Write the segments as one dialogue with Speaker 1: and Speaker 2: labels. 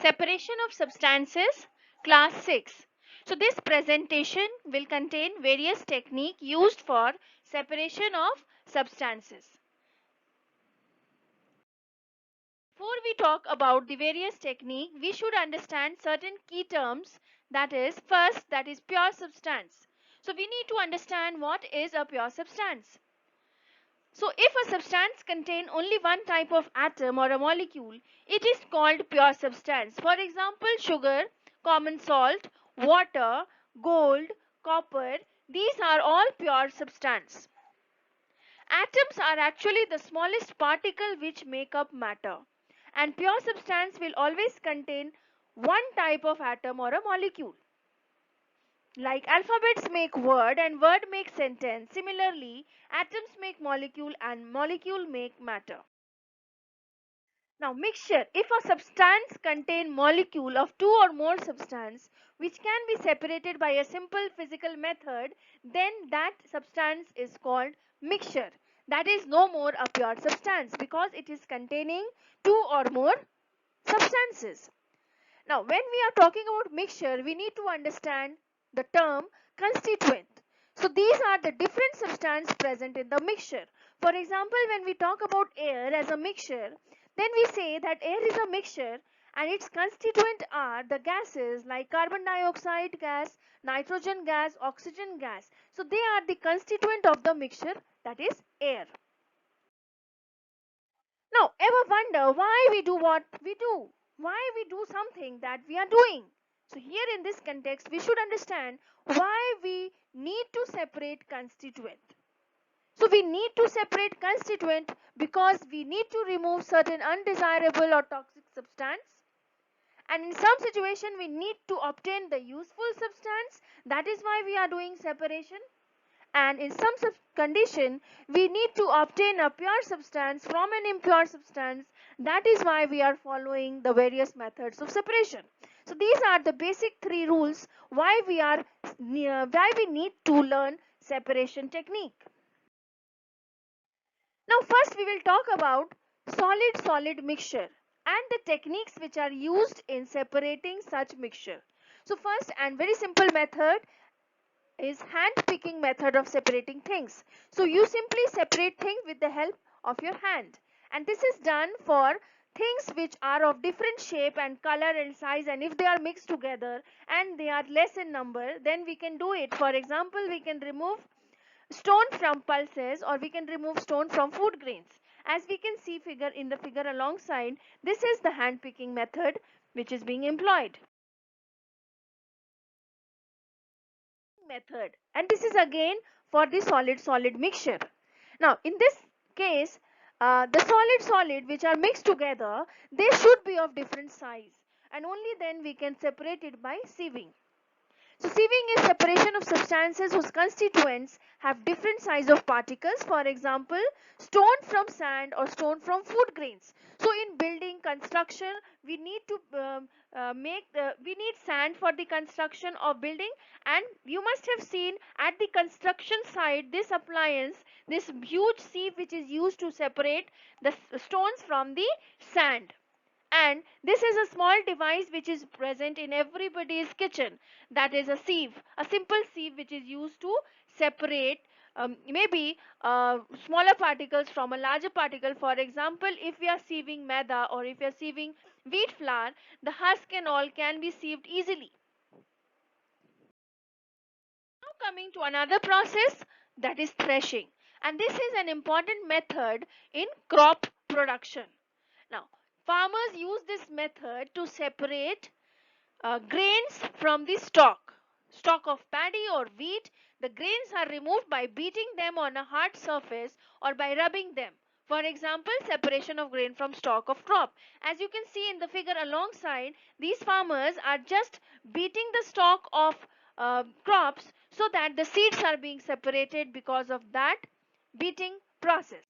Speaker 1: Separation of substances, class 6. So this presentation will contain various techniques used for separation of substances. Before we talk about the various techniques, we should understand certain key terms. That is, first, that is pure substance. So we need to understand what is a pure substance. So if a substance contains only one type of atom or a molecule, it is called pure substance. For example, sugar, common salt, water, gold, copper, these are all pure substance. Atoms are actually the smallest particle which make up matter. And pure substance will always contain one type of atom or a molecule. Like alphabets make word and word make sentence. Similarly, atoms make molecule and molecule make matter. Now mixture. If a substance contain molecule of two or more substance which can be separated by a simple physical method, then that substance is called mixture. That is no more a pure substance because it is containing two or more substances. Now, when we are talking about mixture, we need to understand the term constituent. So, these are the different substances present in the mixture. For example, when we talk about air as a mixture, then we say that air is a mixture and its constituent are the gases like carbon dioxide gas, nitrogen gas, oxygen gas. So, they are the constituent of the mixture, that is air. Now, ever wonder why we do what we do? Why we do something that we are doing? So, here in this context, we should understand why we need to separate constituent. So, we need to separate constituent because we need to remove certain undesirable or toxic substance. And in some situation, we need to obtain the useful substance. That is why we are doing separation. And in some condition we need to obtain a pure substance from an impure substance. That is why we are following the various methods of separation. So these are the basic three rules why we need to learn separation technique. Now first we will talk about solid solid mixture and the techniques which are used in separating such mixture. So first and very simple method is hand picking method of separating things. So you simply separate things with the help of your hand, and this is done for things which are of different shape and color and size, and if they are mixed together and they are less in number, then we can do it. For example, we can remove stone from pulses or we can remove stone from food grains. As we can see figure in the figure alongside, this is the hand picking method which is being employed. Method, and this is again for the solid solid mixture. Now in this case, the solid solid which are mixed together, they should be of different size, and only then we can separate it by sieving. So sieving is separation of substances whose constituents have different size of particles. For example, stone from sand or stone from food grains. So in building construction, we need to we need sand for the construction of building, and you must have seen at the construction site this appliance, this huge sieve which is used to separate the stones from the sand. And this is a small device which is present in everybody's kitchen, that is a sieve, a simple sieve which is used to separate maybe smaller particles from a larger particle. For example, if we are sieving maida or if we are sieving wheat flour, the husk and all can be sieved easily. Now coming to another process, that is threshing, and this is an important method in crop production. Now, farmers use this method to separate grains from the stalk of paddy or wheat. The grains are removed by beating them on a hard surface or by rubbing them. For example, separation of grain from stalk of crop. As you can see in the figure alongside, these farmers are just beating the stalk of crops so that the seeds are being separated because of that beating process.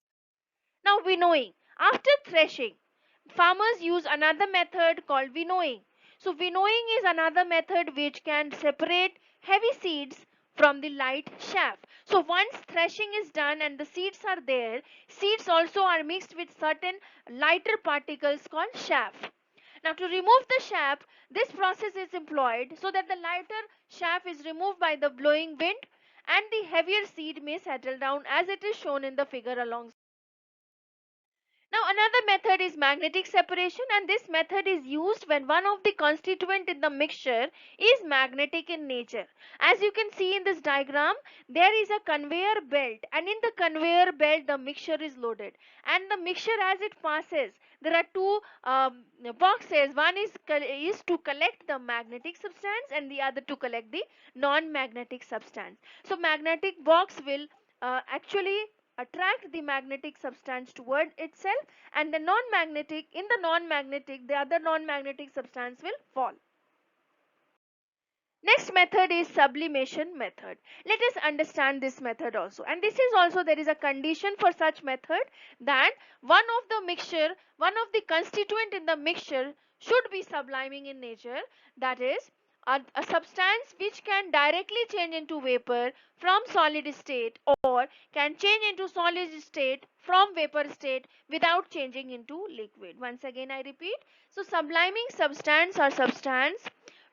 Speaker 1: Now winnowing. After threshing, farmers use another method called winnowing. So winnowing is another method which can separate heavy seeds from the light chaff. So once threshing is done and the seeds are there, seeds also are mixed with certain lighter particles called chaff. Now to remove the chaff, this process is employed so that the lighter chaff is removed by the blowing wind and the heavier seed may settle down as it is shown in the figure along. Now another method is magnetic separation, and this method is used when one of the constituent in the mixture is magnetic in nature. As you can see in this diagram, there is a conveyor belt, and in the conveyor belt the mixture is loaded, and the mixture as it passes, there are two boxes. One is to collect the magnetic substance and the other to collect the non-magnetic substance. So magnetic box will actually attract the magnetic substance toward itself, and the non-magnetic the other non-magnetic substance will fall. Next method is sublimation method. Let us understand this method also, and this is also, there is a condition for such method, that one of the constituent in the mixture should be subliming in nature, that is a substance which can directly change into vapor from solid state, or can change into solid state from vapor state without changing into liquid. Once again I repeat, so subliming substance or substance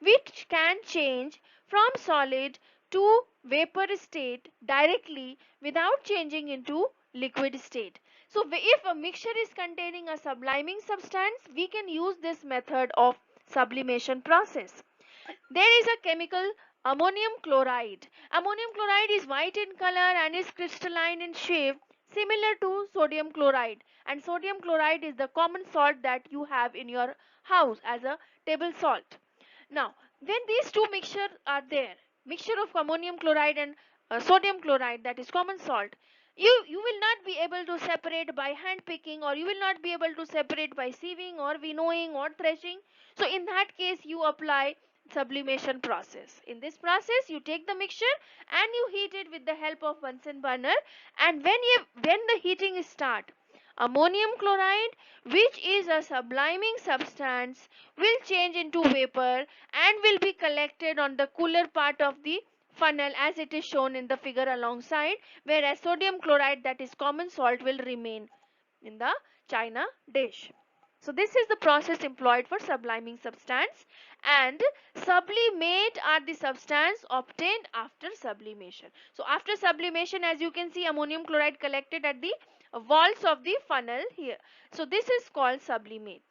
Speaker 1: which can change from solid to vapor state directly without changing into liquid state. So if a mixture is containing a subliming substance, we can use this method of sublimation process. There is a chemical ammonium chloride. Ammonium chloride is white in color and is crystalline in shape, similar to sodium chloride, and sodium chloride is the common salt that you have in your house as a table salt. Now, when these two mixture are there, mixture of ammonium chloride and sodium chloride, that is common salt, you will not be able to separate by hand picking, or you will not be able to separate by sieving or winnowing or threshing. So in that case you apply sublimation process. In this process you take the mixture and you heat it with the help of Bunsen burner, and when the heating start, ammonium chloride, which is a subliming substance, will change into vapor and will be collected on the cooler part of the funnel as it is shown in the figure alongside, whereas sodium chloride, that is common salt, will remain in the china dish. So this is the process employed for subliming substance, and sublimate are the substance obtained after sublimation. So after sublimation, as you can see, ammonium chloride collected at the walls of the funnel here. So this is called sublimate.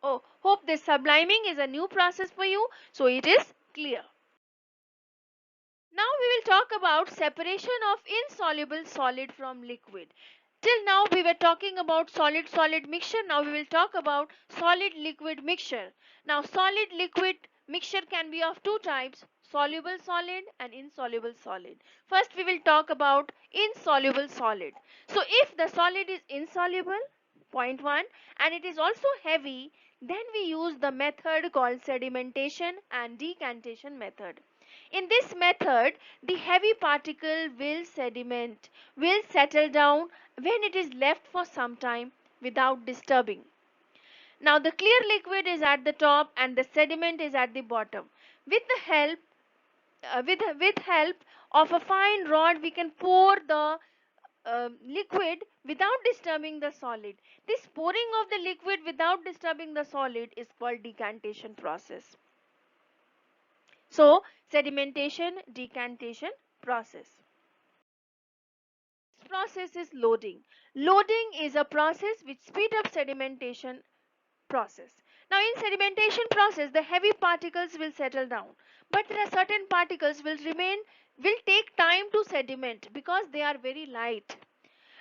Speaker 1: Oh, hope this subliming is a new process for you, so it is clear. Now we will talk about separation of insoluble solid from liquid. Till now we were talking about solid solid mixture. Now we will talk about solid liquid mixture. Now solid liquid mixture can be of two types: soluble solid and insoluble solid. First we will talk about insoluble solid. So if the solid is insoluble, point 1, and it is also heavy, then we use the method called sedimentation and decantation method. In this method, the heavy particle will settle down when it is left for some time without disturbing. Now the clear liquid is at the top and the sediment is at the bottom. With the help with help of a fine rod, we can pour the liquid without disturbing the solid. This pouring of the liquid without disturbing the solid is called decantation process. So sedimentation, decantation process. This process is loading. Loading is a process which speed up sedimentation process. Now in sedimentation process, the heavy particles will settle down, but there are certain particles will take time to sediment because they are very light.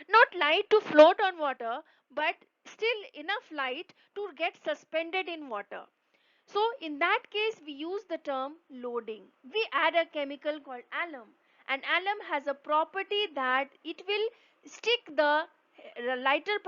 Speaker 1: Not light to float on water, but still enough light to get suspended in water. So in that case we use the term loading. We add a chemical called alum, and alum has a property that it will stick the lighter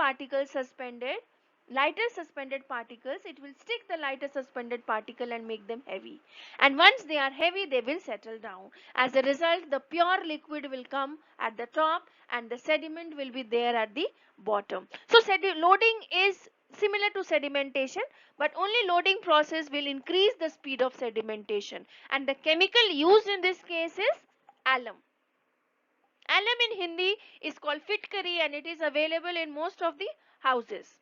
Speaker 1: suspended particles, it will stick the lighter suspended particle and make them heavy. And once they are heavy, they will settle down. As a result, the pure liquid will come at the top and the sediment will be there at the bottom. So loading is similar to sedimentation, but only loading process will increase the speed of sedimentation, and the chemical used in this case is alum. Alum in Hindi is called fitkari and it is available in most of the houses.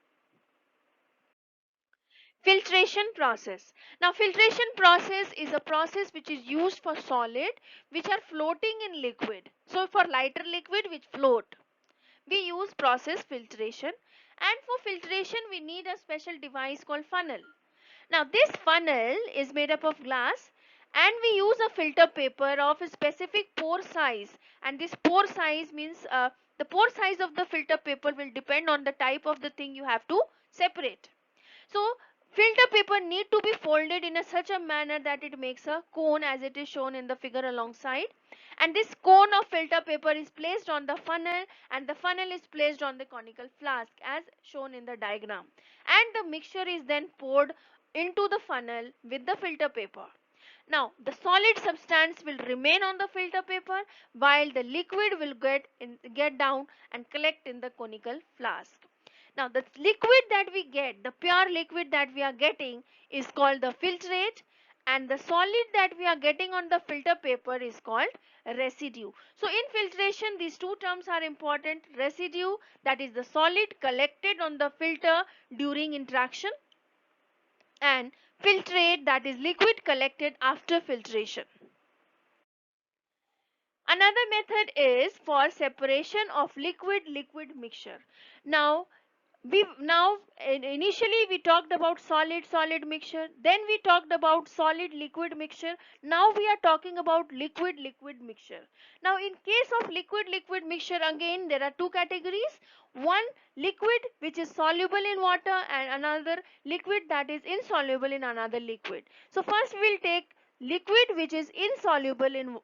Speaker 1: Filtration process. Now filtration process is a process which is used for solid which are floating in liquid. So for lighter liquid which float, we use process filtration, and for filtration we need a special device called funnel. Now this funnel is made up of glass, and we use a filter paper of a specific pore size, and this pore size means the pore size of the filter paper will depend on the type of the thing you have to separate. So filter paper need to be folded in such a manner that it makes a cone as it is shown in the figure alongside, and this cone of filter paper is placed on the funnel, and the funnel is placed on the conical flask as shown in the diagram, and the mixture is then poured into the funnel with the filter paper. Now the solid substance will remain on the filter paper while the liquid will get down and collect in the conical flask. Now the liquid that we get, the pure liquid that we are getting, is called the filtrate, and the solid that we are getting on the filter paper is called residue. So in filtration these two terms are important: residue, that is the solid collected on the filter during interaction, and filtrate, that is liquid collected after filtration. Another method is for separation of liquid mixture. Now initially we talked about solid mixture, then we talked about solid liquid mixture. Now we are talking about liquid mixture. Now in case of liquid mixture, again there are two categories: one liquid which is soluble in water, and another liquid that is insoluble in another liquid. So first we will take liquid which is insoluble in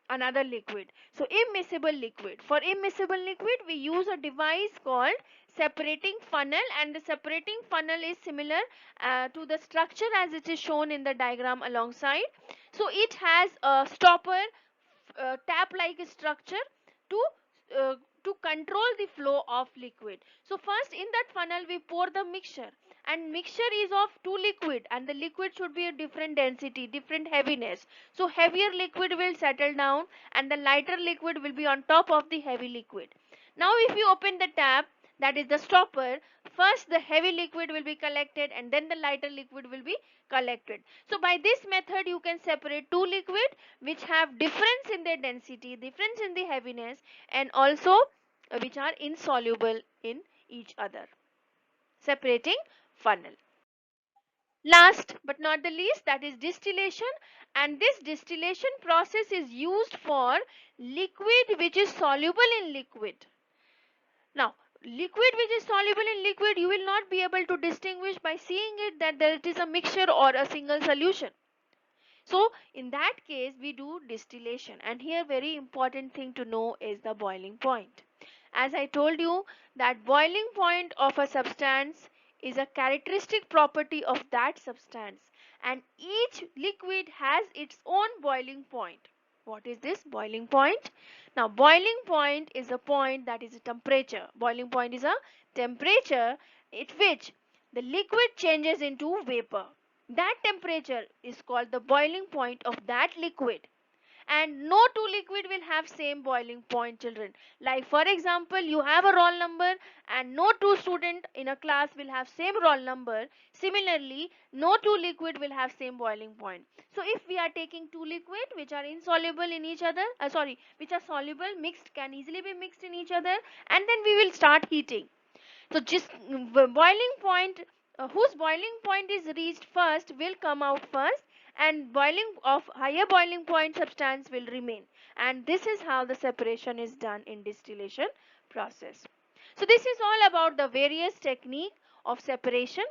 Speaker 1: another liquid. So immiscible liquid. For immiscible liquid we use a device called separating funnel, and the separating funnel is similar to the structure as it is shown in the diagram alongside. So it has a stopper, tap like structure to uh, to control the flow of liquid. So first in that funnel we pour the mixture, and mixture is of two liquid, and the liquid should be a different density, different heaviness. So heavier liquid will settle down, and the lighter liquid will be on top of the heavy liquid. Now if you open the tap, that is the stopper, first the heavy liquid will be collected and then the lighter liquid will be collected. So by this method you can separate two liquid which have difference in their density, difference in the heaviness, and also which are insoluble in each other. Separating funnel. Last but not the least, that is distillation, and this distillation process is used for liquid which is soluble in liquid. Now liquid which is soluble in liquid, you will not be able to distinguish by seeing it that there it is a mixture or a single solution. So in that case we do distillation, and here very important thing to know is the boiling point. As I told you that boiling point of a substance is a characteristic property of that substance, and each liquid has its own boiling point. What is this boiling point? Now boiling point is a point that is a temperature. Boiling point is a temperature at which the liquid changes into vapor. That temperature is called the boiling point of that liquid, and no two liquid will have same boiling point, children. Like for example, you have a roll number and no two student in a class will have same roll number. Similarly, no two liquid will have same boiling point. So if we are taking two liquid which are insoluble in each other, which are soluble, mixed, can easily be mixed in each other, and then we will start heating. So just boiling point, whose boiling point is reached first will come out first, and boiling of higher boiling point substance will remain. And this is how the separation is done in distillation process. So this is all about the various technique of separation.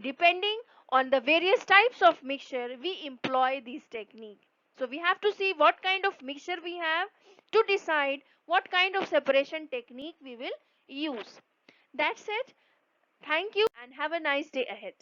Speaker 1: Depending on the various types of mixture, we employ these technique. So we have to see what kind of mixture we have to decide what kind of separation technique we will use. That's it. Thank you and have a nice day ahead.